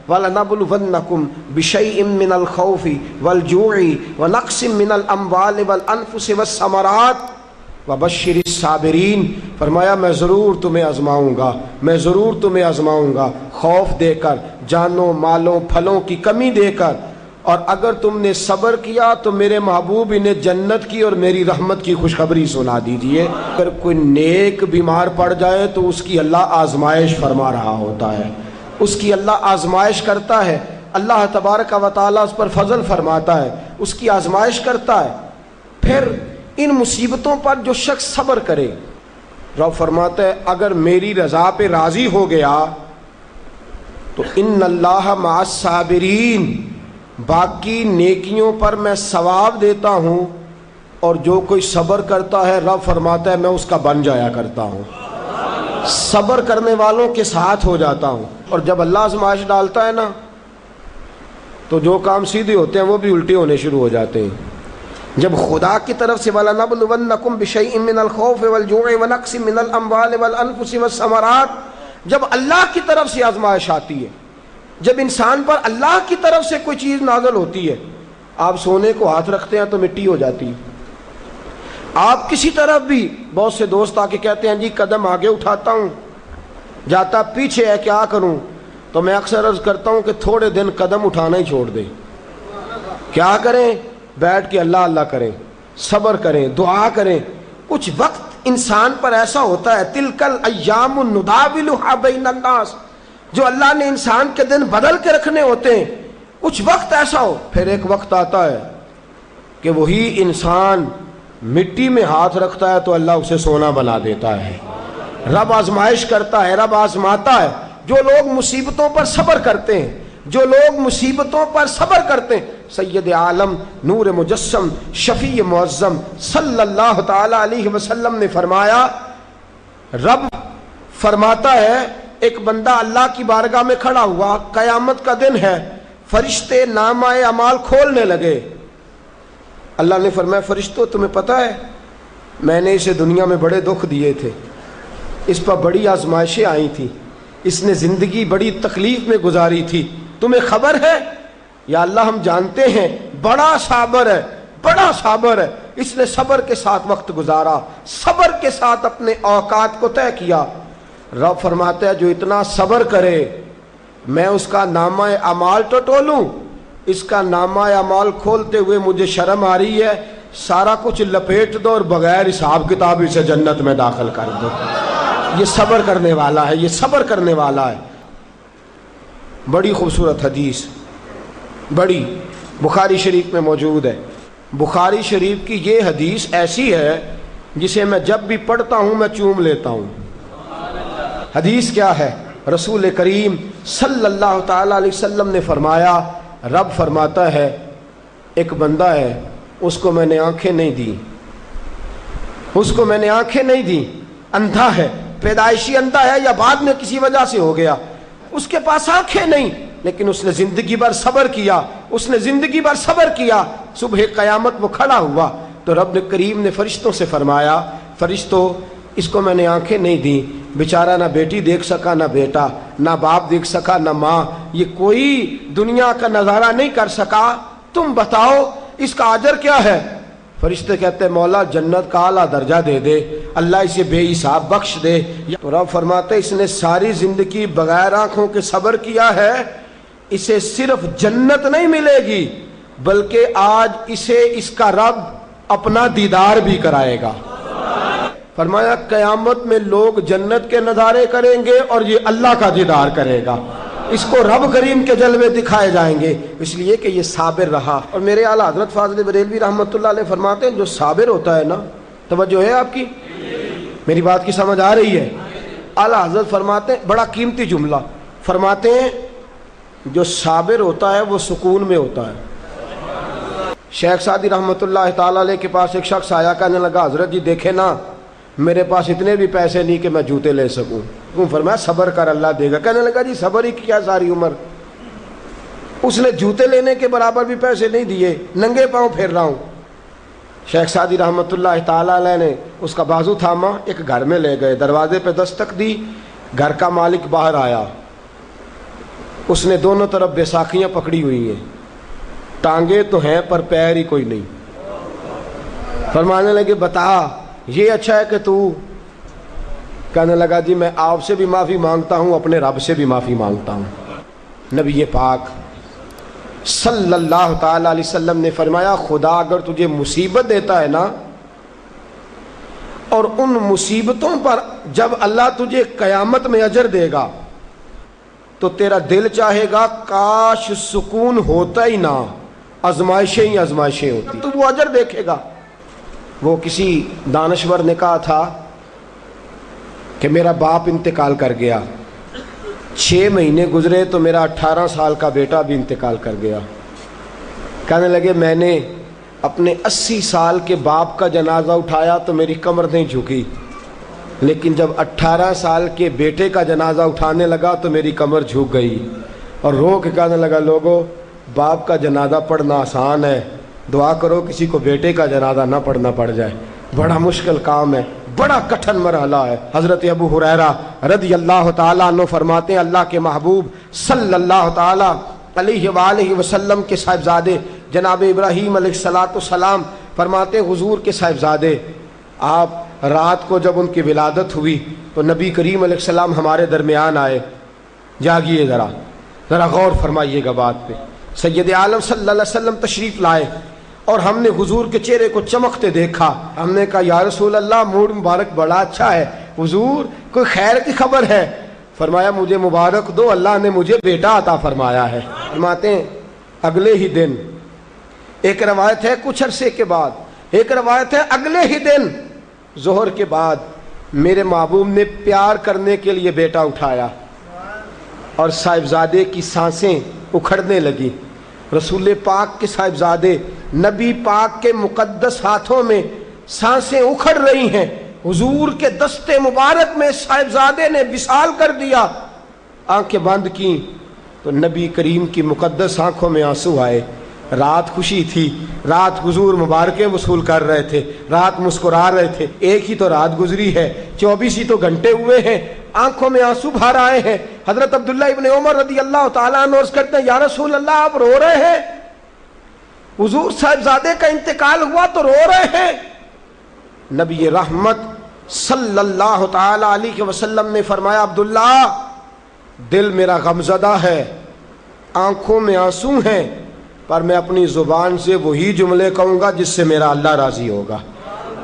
وَلَنَبْلُوَنَّكُمْ بِشَيْءٍ مِّنَ الْخَوْفِ وَالْجُوعِ وَنَقْصٍ مِّنَ الْأَمْوَالِ وَالْأَنفُسِ وَالثَّمَرَاتِ وَبَشِّرِ الصَّابِرِينَ۔ فرمایا میں ضرور تمہیں آزماؤں گا، میں ضرور تمہیں آزماؤں گا، خوف دے کر، جانوں مالوں پھلوں کی کمی دے کر، اور اگر تم نے صبر کیا تو میرے محبوب انہیں جنت کی اور میری رحمت کی خوشخبری سنا دیجئے۔ اگر کوئی نیک بیمار پڑ جائے تو اس کی اللہ آزمائش فرما رہا ہوتا ہے، اس کی اللہ آزمائش کرتا ہے، اللہ تبارک و تعالیٰ اس پر فضل فرماتا ہے، اس کی آزمائش کرتا ہے۔ پھر ان مصیبتوں پر جو شخص صبر کرے، رب فرماتا ہے اگر میری رضا پہ راضی ہو گیا تو ان اللہ مع الصابرین، باقی نیکیوں پر میں ثواب دیتا ہوں، اور جو کوئی صبر کرتا ہے رب فرماتا ہے میں اس کا بن جایا کرتا ہوں، صبر کرنے والوں کے ساتھ ہو جاتا ہوں۔ اور جب اللہ آزمائش ڈالتا ہے نا تو جو کام سیدھے ہوتے ہیں وہ بھی الٹے ہونے شروع ہو جاتے ہیں۔ جب خدا کی طرف سے وَلَنَبْلُوَنَّكُمْ بِشَيْءٍ مِّنَ الْخَوْفِ وَالْجُوعِ وَنَقْصٍ مِّنَ الْأَمْوَالِ وَالْأَنفُسِ وَالثَّمَرَاتِ، جب اللہ کی طرف سے آزمائش آتی ہے، جب انسان پر اللہ کی طرف سے کوئی چیز نازل ہوتی ہے، آپ سونے کو ہاتھ رکھتے ہیں تو مٹی ہو جاتی ہے، آپ کسی طرف بھی، بہت سے دوست آ کے کہتے ہیں جی قدم آگے اٹھاتا ہوں جاتا پیچھے ہے کیا کروں، تو میں اکثر عرض کرتا ہوں کہ تھوڑے دن قدم اٹھانا ہی چھوڑ دیں، کیا کریں، بیٹھ کے اللہ اللہ کریں، صبر کریں، دعا کریں۔ کچھ وقت انسان پر ایسا ہوتا ہے، تلک الایام نداولھا بین الناس، جو اللہ نے انسان کے دن بدل کے رکھنے ہوتے ہیں، کچھ وقت ایسا ہو، پھر ایک وقت آتا ہے کہ وہی انسان مٹی میں ہاتھ رکھتا ہے تو اللہ اسے سونا بنا دیتا ہے۔ رب آزمائش کرتا ہے، رب آزماتا ہے۔ جو لوگ مصیبتوں پر صبر کرتے ہیں، جو لوگ مصیبتوں پر صبر کرتے ہیں، سید عالم نور مجسم شفیع معظم صلی اللہ تعالی علیہ وسلم نے فرمایا، رب فرماتا ہے ایک بندہ اللہ کی بارگاہ میں کھڑا ہوا، قیامت کا دن ہے، فرشتے نامہ اعمال کھولنے لگے۔ اللہ نے فرمایا فرشتوں تمہیں پتہ ہے میں نے اسے دنیا میں بڑے دکھ دیے تھے، اس پر بڑی آزمائشیں آئی تھیں، اس نے زندگی بڑی تکلیف میں گزاری تھی، تمہیں خبر ہے؟ یا اللہ ہم جانتے ہیں، بڑا صابر ہے، بڑا صابر ہے، اس نے صبر کے ساتھ وقت گزارا، صبر کے ساتھ اپنے اوقات کو طے کیا۔ رب فرماتا ہے جو اتنا صبر کرے میں اس کا نامہ اعمال ٹٹولوں، اس کا نامہ اعمال کھولتے ہوئے مجھے شرم آ رہی ہے، سارا کچھ لپیٹ دو اور بغیر حساب کتاب اسے جنت میں داخل کر دو۔ یہ صبر کرنے والا ہے، یہ صبر کرنے والا ہے۔ بڑی خوبصورت حدیث، بڑی، بخاری شریف میں موجود ہے۔ بخاری شریف کی یہ حدیث ایسی ہے جسے میں جب بھی پڑھتا ہوں میں چوم لیتا ہوں۔ حدیث کیا ہے؟ رسول کریم صلی اللہ تعالی علیہ وسلم نے فرمایا، رب فرماتا ہے ایک بندہ ہے، اس کو میں نے آنکھیں نہیں دی، اس کو میں نے آنکھیں نہیں دی، اندھا ہے، پیدائشی اندھا ہے یا بعد میں کسی وجہ سے ہو گیا، اس کے پاس آنکھیں نہیں، لیکن اس نے زندگی بھر صبر کیا، اس نے زندگی بھر صبر کیا۔ صبح قیامت وہ کھڑا ہوا تو رب کریم نے فرشتوں سے فرمایا، فرشتوں اس کو میں نے آنکھیں نہیں دی، بیچارہ نہ بیٹی دیکھ سکا، نہ بیٹا، نہ باپ دیکھ سکا، نہ ماں، یہ کوئی دنیا کا نظارہ نہیں کر سکا، تم بتاؤ اس کا اجر کیا ہے؟ فرشتے کہتے ہیں مولا جنت کا اعلیٰ درجہ دے دے، اللہ اسے بے حساب بخش دے۔ تو رب فرماتے ہیں اس نے ساری زندگی بغیر آنکھوں کے صبر کیا ہے، اسے صرف جنت نہیں ملے گی بلکہ آج اسے اس کا رب اپنا دیدار بھی کرائے گا۔ فرمایا قیامت میں لوگ جنت کے نظارے کریں گے اور یہ اللہ کا دیدار کرے گا، اس کو رب کریم کے جلوے دکھائے جائیں گے، اس لیے کہ یہ صابر رہا۔ اور میرے اعلیٰ حضرت فاضل بریلوی رحمۃ اللہ علیہ فرماتے ہیں جو صابر ہوتا ہے نا، توجہ ہے آپ کی، میری بات کی سمجھ آ رہی ہے؟ اعلیٰ حضرت فرماتے ہیں بڑا قیمتی جملہ، فرماتے ہیں جو صابر ہوتا ہے وہ سکون میں ہوتا ہے۔ شیخ سعدی رحمۃ اللہ تعالیٰ علیہ کے پاس ایک شخص آیا، کہنے لگا حضرت جی دیکھیں نا میرے پاس اتنے بھی پیسے نہیں کہ میں جوتے لے سکوں، فرمایا صبر کر اللہ دے گا۔ کہنے لگا جی صبر ہی کیا ساری عمر، اس نے جوتے لینے کے برابر بھی پیسے نہیں دیے، ننگے پاؤں پھر رہا ہوں۔ شیخ سعدی رحمۃ اللہ تعالیٰ علیہ نے اس کا بازو تھاما، ایک گھر میں لے گئے، دروازے پہ دستک دی، گھر کا مالک باہر آیا، اس نے دونوں طرف بیساکھیاں پکڑی ہوئی ہیں، ٹانگیں تو ہیں پر پیر ہی کوئی نہیں۔ فرمانے لگے بتا یہ اچھا ہے کہ تو؟ کہنے لگا جی میں آپ سے بھی معافی مانگتا ہوں، اپنے رب سے بھی معافی مانگتا ہوں۔ نبی پاک صلی اللہ تعالی علیہ وسلم نے فرمایا خدا اگر تجھے مصیبت دیتا ہے نا، اور ان مصیبتوں پر جب اللہ تجھے قیامت میں اجر دے گا تو تیرا دل چاہے گا کاش سکون ہوتا ہی نہ، آزمائشیں ہی آزمائشیں ہوتی، تو وہ اجر دیکھے گا۔ وہ کسی دانشور نے کہا تھا کہ میرا باپ انتقال کر گیا، 6 مہینے گزرے تو میرا 18 سال کا بیٹا بھی انتقال کر گیا۔ کہنے لگے میں نے اپنے 80 سال کے باپ کا جنازہ اٹھایا تو میری کمر نہیں جھکی، لیکن جب 18 سال کے بیٹے کا جنازہ اٹھانے لگا تو میری کمر جھک گئی، اور رو کے کہنے لگا لوگو باپ کا جنازہ پڑھنا آسان ہے، دعا کرو کسی کو بیٹے کا جنازہ نہ پڑھنا پڑ جائے، بڑا مشکل کام ہے، بڑا کٹھن مرحلہ ہے۔ حضرت ابو ہریرہ رضی اللہ تعالیٰ عنہ فرماتے ہیں اللہ کے محبوب صلی اللہ تعالیٰ علیہ وآلہ وسلم کے صاحبزادے جناب ابراہیم علیہ السلام فرماتے ہیں حضور کے صاحبزادے آپ رات کو جب ان کی ولادت ہوئی تو نبی کریم علیہ السلام ہمارے درمیان آئے۔ جاگیے ذرا غور فرمائیے گا بات پہ۔ سید عالم صلی اللہ علیہ وسلم تشریف لائے اور ہم نے حضور کے چہرے کو چمکتے دیکھا۔ ہم نے کہا یا رسول اللہ موڈ مبارک بڑا اچھا ہے، حضور کوئی خیر کی خبر ہے؟ فرمایا مجھے مبارک دو، اللہ نے مجھے بیٹا عطا فرمایا ہے۔ فرماتے ہیں اگلے ہی دن، ایک روایت ہے کچھ عرصے کے بعد، ایک روایت ہے اگلے ہی دن ظہر کے بعد میرے محبوب نے پیار کرنے کے لیے بیٹا اٹھایا اور صاحبزادے کی سانسیں اکھڑنے لگی۔ رسول پاک کے صاحبزادے نبی پاک کے مقدس ہاتھوں میں سانسیں اکھڑ رہی ہیں، حضور کے دستے مبارک میں صاحبزادے نے وصال کر دیا۔ آنکھیں بند کی تو نبی کریم کی مقدس آنکھوں میں آنسو آئے۔ رات خوشی تھی، رات حضور مبارکیں وصول کر رہے تھے، رات مسکرا رہے تھے، ایک ہی تو رات گزری ہے، 24 ہی تو گھنٹے ہوئے ہیں، آنکھوں میں آنسو بھر آئے ہیں۔ حضرت عبداللہ ابن عمر رضی اللہ تعالیٰ عنہ عرض کرتے ہیں یا رسول اللہ آپ رو رہے ہیں؟ حضور صاحبزادے کا انتقال ہوا تو رو رہے ہیں؟ نبی رحمت صلی اللہ تعالیٰ علیہ وسلم نے فرمایا عبداللہ دل میرا غمزدہ ہے، آنکھوں میں آنسو ہیں، پر میں اپنی زبان سے وہی جملے کہوں گا جس سے میرا اللہ راضی ہوگا،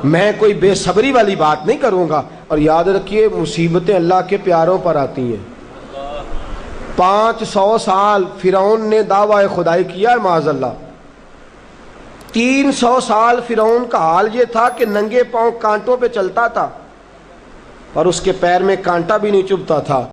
میں کوئی بے صبری والی بات نہیں کروں گا۔ اور یاد رکھیے مصیبتیں اللہ کے پیاروں پر آتی ہیں۔ 500 سال فرعون نے دعویٰ خدائی کیا ہے معاذ اللہ، 300 سال فرعون کا حال یہ تھا کہ ننگے پاؤں کانٹوں پہ چلتا تھا اور اس کے پیر میں کانٹا بھی نہیں چبھتا تھا۔